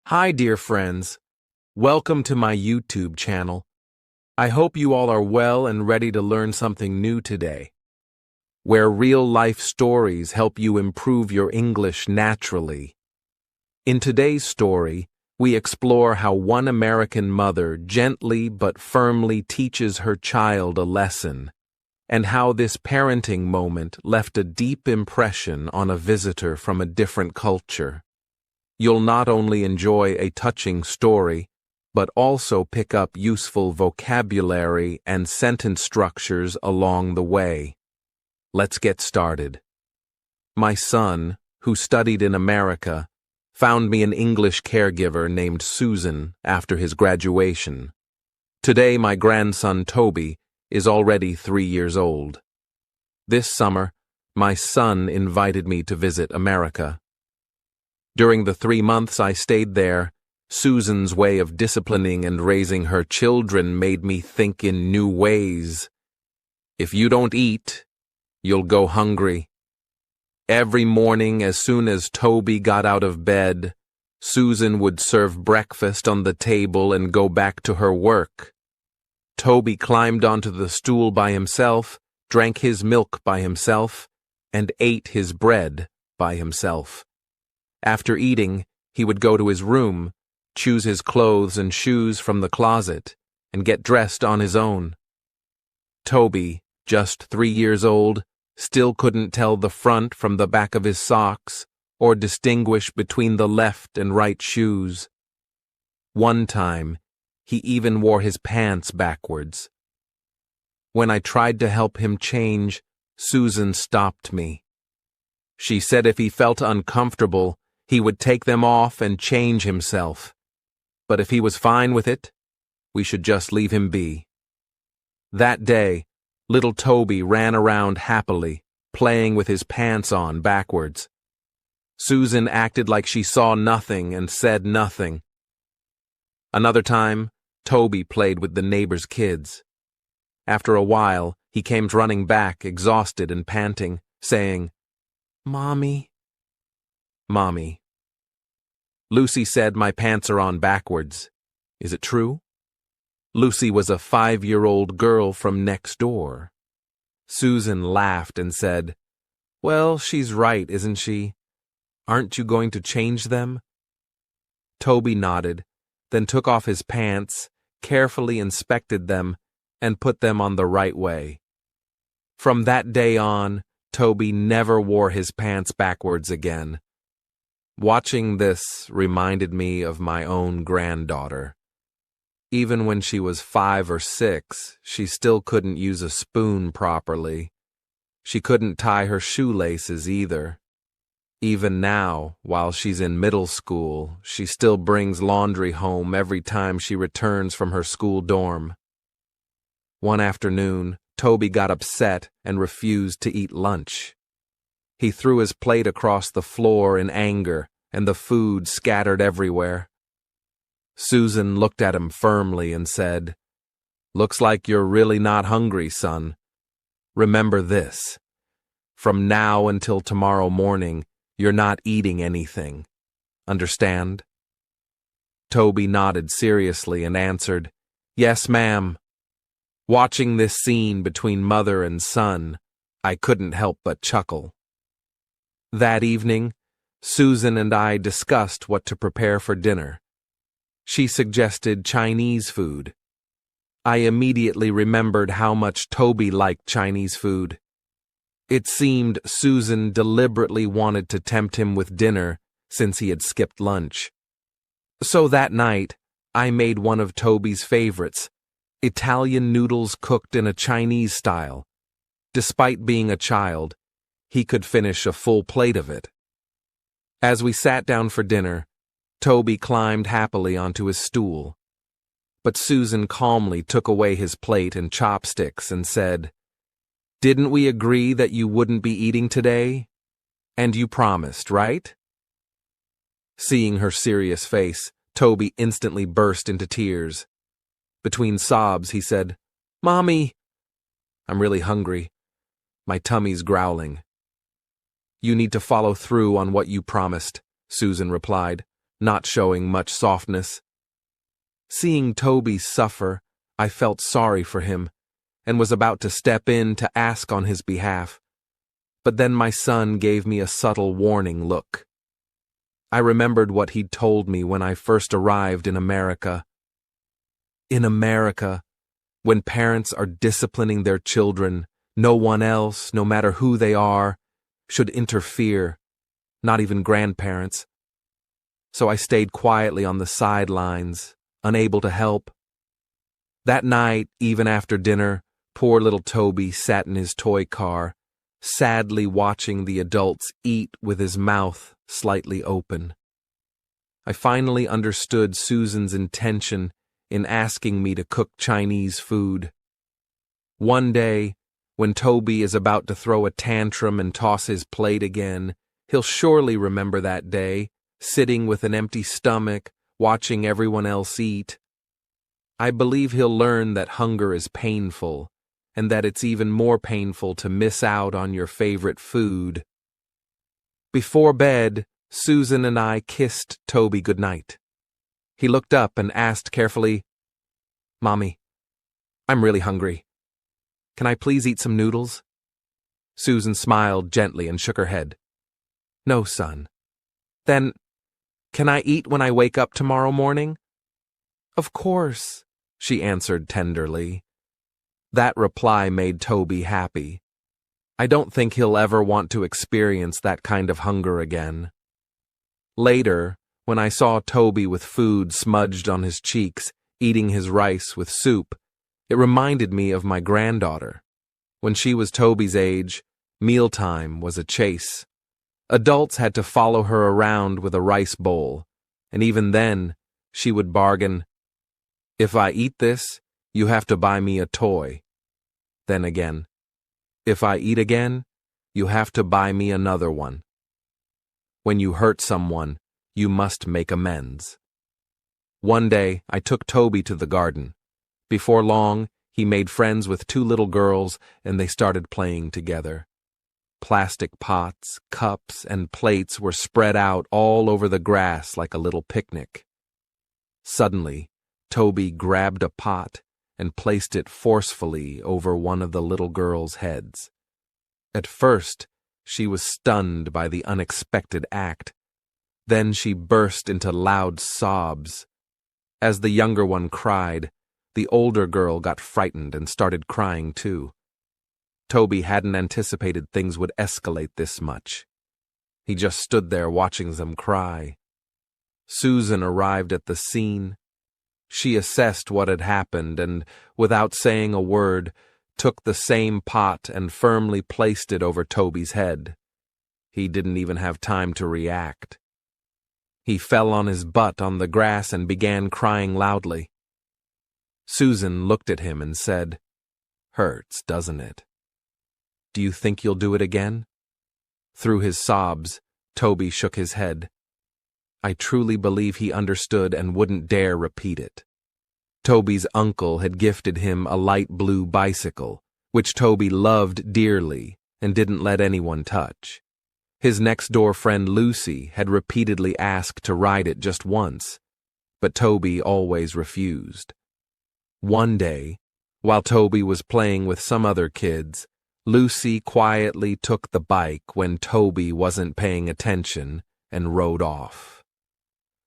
Hi, dear friends. Welcome to my YouTube channel. I hope you all are well and ready to learn something new today, where real-life stories help you improve your English naturally. In today's story, we explore how one American mother gently but firmly teaches her child a lesson, and how this parenting moment left a deep impression on a visitor from a different culture. You'll not only enjoy a touching story, but also pick up useful vocabulary and sentence structures along the way. Let's get started. My son, who studied in America, found me an English caregiver named Susan after his graduation. Today, my grandson Toby is already 3 years old. This summer, my son invited me to visit America. During the 3 months I stayed there, Susan's way of disciplining and raising her children made me think in new ways. If you don't eat, you'll go hungry. Every morning, as soon as Toby got out of bed, Susan would serve breakfast on the table and go back to her work. Toby climbed onto the stool by himself, drank his milk by himself, and ate his bread by himself. After eating, he would go to his room, choose his clothes and shoes from the closet, and get dressed on his own. Toby, just 3 years old, still couldn't tell the front from the back of his socks, or distinguish between the left and right shoes. One time, he even wore his pants backwards. When I tried to help him change, Susan stopped me. She said if he felt uncomfortable, he would take them off and change himself. But if he was fine with it, we should just leave him be. That day, little Toby ran around happily, playing with his pants on backwards. Susan acted like she saw nothing and said nothing. Another time, Toby played with the neighbor's kids. After a while, he came running back, exhausted and panting, saying, "Mommy." Mommy. Lucy said my pants are on backwards. Is it true? Lucy was a 5-year-old girl from next door. Susan laughed and said, "Well, she's right, isn't she? Aren't you going to change them?" Toby nodded, then took off his pants, carefully inspected them, and put them on the right way. From that day on, Toby never wore his pants backwards again. Watching this reminded me of my own granddaughter. Even when she was 5 or 6, she still couldn't use a spoon properly. She couldn't tie her shoelaces either. Even now, while she's in middle school, she still brings laundry home every time she returns from her school dorm. One afternoon, Toby got upset and refused to eat lunch. He threw his plate across the floor in anger, and the food scattered everywhere. Susan looked at him firmly and said, "Looks like you're really not hungry, son. Remember this. From now until tomorrow morning, you're not eating anything. Understand?" Toby nodded seriously and answered, "Yes, ma'am." Watching this scene between mother and son, I couldn't help but chuckle. That evening, Susan and I discussed what to prepare for dinner. She suggested Chinese food. I immediately remembered how much Toby liked Chinese food. It seemed Susan deliberately wanted to tempt him with dinner since he had skipped lunch. So that night, I made one of Toby's favorites, Italian noodles cooked in a Chinese style. Despite being a child, he could finish a full plate of it. As we sat down for dinner, Toby climbed happily onto his stool. But Susan calmly took away his plate and chopsticks and said, "Didn't we agree that you wouldn't be eating today? And you promised, right?" Seeing her serious face, Toby instantly burst into tears. Between sobs, he said, "Mommy, I'm really hungry. My tummy's growling." "You need to follow through on what you promised," Susan replied. not showing much softness. Seeing Toby suffer, I felt sorry for him and was about to step in to ask on his behalf. But then my son gave me a subtle warning look. I remembered what he'd told me when I first arrived in America. In America, when parents are disciplining their children, no one else, no matter who they are, should interfere, not even grandparents. So I stayed quietly on the sidelines, unable to help. That night, even after dinner, poor little Toby sat in his toy car, sadly watching the adults eat with his mouth slightly open. I finally understood Susan's intention in asking me to cook Chinese food. One day, when Toby is about to throw a tantrum and toss his plate again, he'll surely remember that day, sitting with an empty stomach, watching everyone else eat. I believe he'll learn that hunger is painful, and that it's even more painful to miss out on your favorite food. Before bed, Susan and I kissed Toby goodnight. He looked up and asked carefully, "Mommy, I'm really hungry. Can I please eat some noodles?" Susan smiled gently and shook her head. "No, son." "Then, can I eat when I wake up tomorrow morning?" "Of course," she answered tenderly. That reply made Toby happy. I don't think he'll ever want to experience that kind of hunger again. Later, when I saw Toby with food smudged on his cheeks, eating his rice with soup, it reminded me of my granddaughter. When she was Toby's age, mealtime was a chase. Adults had to follow her around with a rice bowl, and even then, she would bargain, "If I eat this, you have to buy me a toy." Then again, "If I eat again, you have to buy me another one." When you hurt someone, you must make amends. One day, I took Toby to the garden. Before long, he made friends with two little girls, and they started playing together. Plastic pots, cups, and plates were spread out all over the grass like a little picnic. Suddenly, Toby grabbed a pot and placed it forcefully over one of the little girls' heads. At first, she was stunned by the unexpected act. Then she burst into loud sobs. As the younger one cried, the older girl got frightened and started crying too. Toby hadn't anticipated things would escalate this much. He just stood there watching them cry. Susan arrived at the scene. She assessed what had happened and, without saying a word, took the same pot and firmly placed it over Toby's head. He didn't even have time to react. He fell on his butt on the grass and began crying loudly. Susan looked at him and said, "Hurts, doesn't it? Do you think you'll do it again?" Through his sobs, Toby shook his head. I truly believe he understood and wouldn't dare repeat it. Toby's uncle had gifted him a light blue bicycle, which Toby loved dearly and didn't let anyone touch. His next-door friend Lucy had repeatedly asked to ride it just once, but Toby always refused. One day, while Toby was playing with some other kids, Lucy quietly took the bike when Toby wasn't paying attention and rode off.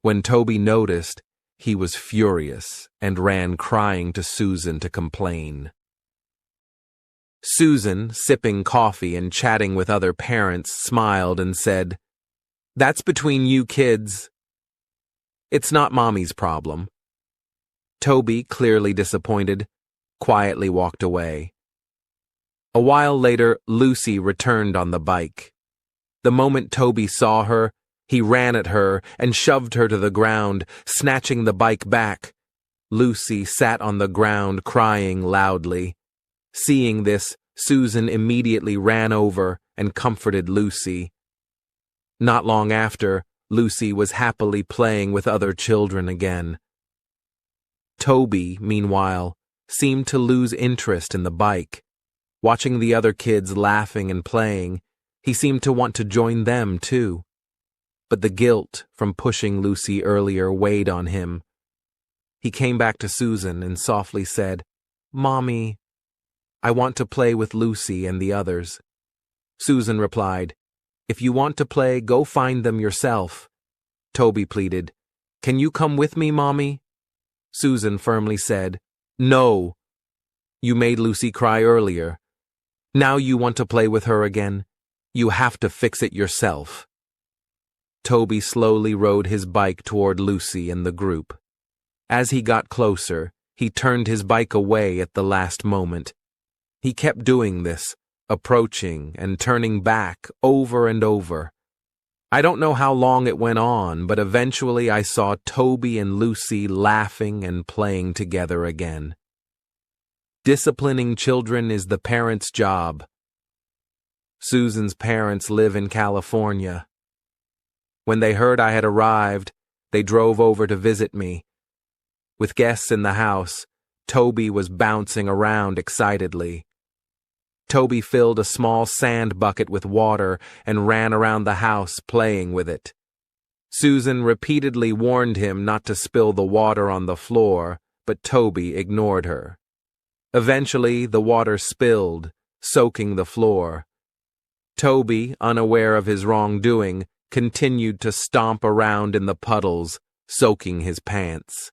When Toby noticed, he was furious and ran crying to Susan to complain. Susan, sipping coffee and chatting with other parents, smiled and said, "That's between you kids. It's not Mommy's problem." Toby, clearly disappointed, quietly walked away. A while later, Lucy returned on the bike. The moment Toby saw her, he ran at her and shoved her to the ground, snatching the bike back. Lucy sat on the ground crying loudly. Seeing this, Susan immediately ran over and comforted Lucy. Not long after, Lucy was happily playing with other children again. Toby, meanwhile, seemed to lose interest in the bike. Watching the other kids laughing and playing, he seemed to want to join them too. but the guilt from pushing Lucy earlier weighed on him. He came back to Susan and softly said, "Mommy, I want to play with Lucy and the others." Susan replied, "If you want to play, go find them yourself." Toby pleaded, "Can you come with me, Mommy?" Susan firmly said, "No. You made Lucy cry earlier. Now you want to play with her again? You have to fix it yourself." Toby slowly rode his bike toward Lucy and the group. As he got closer, he turned his bike away at the last moment. He kept doing this, approaching and turning back over and over. I don't know how long it went on, but eventually I saw Toby and Lucy laughing and playing together again. Disciplining children is the parent's job. Susan's parents live in California. When they heard I had arrived, they drove over to visit me. With guests in the house, Toby was bouncing around excitedly. Toby filled a small sand bucket with water and ran around the house playing with it. Susan repeatedly warned him not to spill the water on the floor, but Toby ignored her. Eventually, the water spilled, soaking the floor. Toby, unaware of his wrongdoing, continued to stomp around in the puddles, soaking his pants.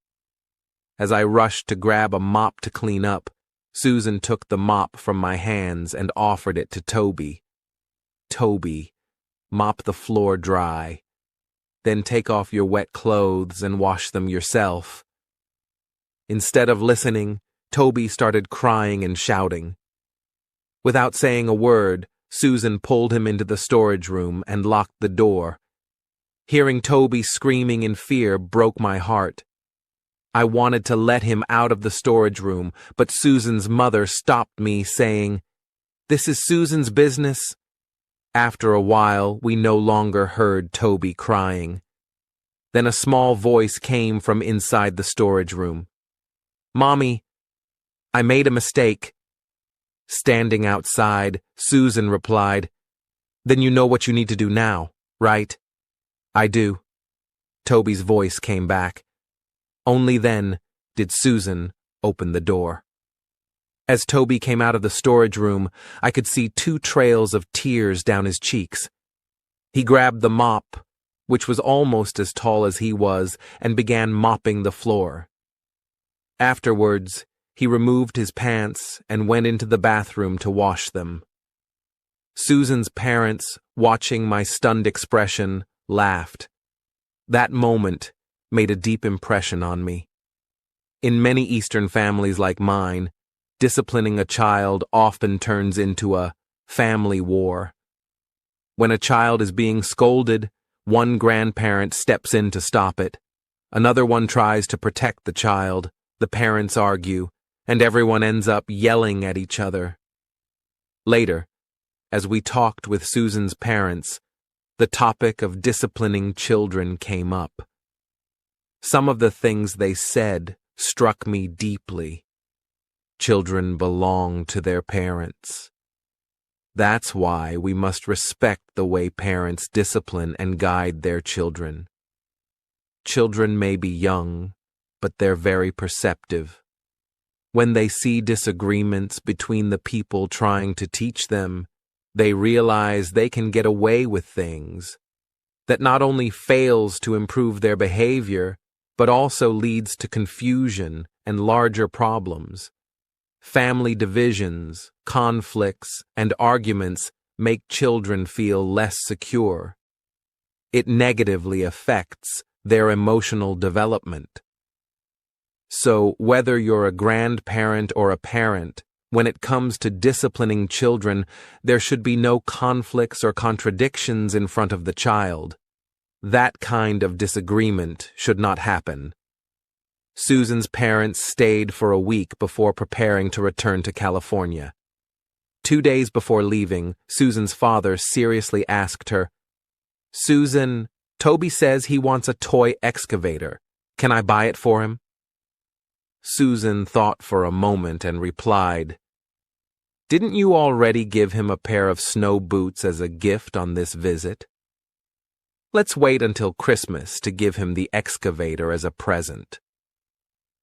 As I rushed to grab a mop to clean up, Susan took the mop from my hands and offered it to Toby. "Toby, mop the floor dry. Then take off your wet clothes and wash them yourself." Instead of listening, Toby started crying and shouting. Without saying a word, Susan pulled him into the storage room and locked the door. Hearing Toby screaming in fear broke my heart. I wanted to let him out of the storage room, but Susan's mother stopped me, saying, "This is Susan's business." After a while, we no longer heard Toby crying. Then a small voice came from inside the storage room. "Mommy, I made a mistake." Standing outside, Susan replied, "Then you know what you need to do now, right?" "I do." Toby's voice came back. Only then did Susan open the door. As Toby came out of the storage room, I could see 2 trails of tears down his cheeks. He grabbed the mop, which was almost as tall as he was, and began mopping the floor. Afterwards, he removed his pants and went into the bathroom to wash them. Susan's parents, watching my stunned expression, laughed. That moment made a deep impression on me. In many Eastern families like mine, disciplining a child often turns into a family war. When a child is being scolded, one grandparent steps in to stop it. Another one tries to protect the child, the parents argue, and everyone ends up yelling at each other. Later, as we talked with Susan's parents, the topic of disciplining children came up. Some of the things they said struck me deeply. Children belong to their parents. That's why we must respect the way parents discipline and guide their children. Children may be young, but they're very perceptive. When they see disagreements between the people trying to teach them, they realize they can get away with things that not only fails to improve their behavior, but also leads to confusion and larger problems. Family divisions, conflicts, and arguments make children feel less secure. It negatively affects their emotional development. So, whether you're a grandparent or a parent, when it comes to disciplining children, there should be no conflicts or contradictions in front of the child. That kind of disagreement should not happen. Susan's parents stayed for a week before preparing to return to California. 2 days before leaving, Susan's father seriously asked her, "Susan, Toby says he wants a toy excavator. Can I buy it for him?" Susan thought for a moment and replied, "Didn't you already give him a pair of snow boots as a gift on this visit?" Let's wait until Christmas to give him the excavator as a present.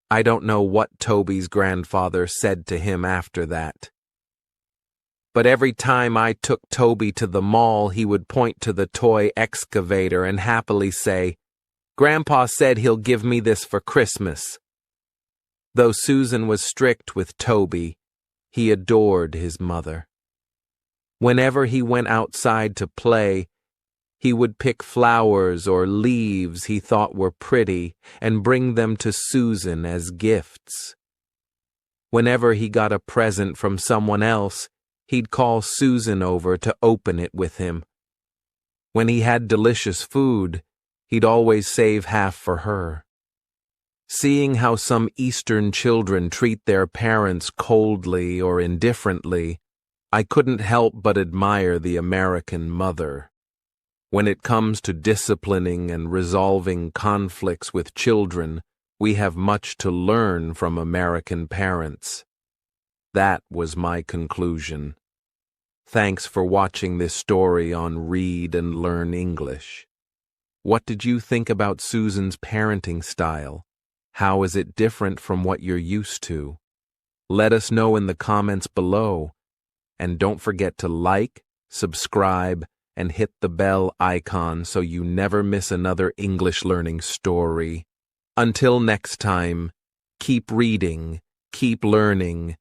I don't know what Toby's grandfather said to him after that. But every time I took Toby to the mall, he would point to the toy excavator and happily say, "Grandpa said he'll give me this for Christmas." Though Susan was strict with Toby, he adored his mother. Whenever he went outside to play, he would pick flowers or leaves he thought were pretty and bring them to Susan as gifts. Whenever he got a present from someone else, he'd call Susan over to open it with him. When he had delicious food, he'd always save half for her. Seeing how some Eastern children treat their parents coldly or indifferently, I couldn't help but admire the American mother. When it comes to disciplining and resolving conflicts with children, we have much to learn from American parents. That was my conclusion. Thanks for watching this story on Read and Learn English. What did you think about Susan's parenting style? How is it different from what you're used to? Let us know in the comments below. And don't forget to like, subscribe, and hit the bell icon so you never miss another English learning story. Until next time, keep reading, keep learning,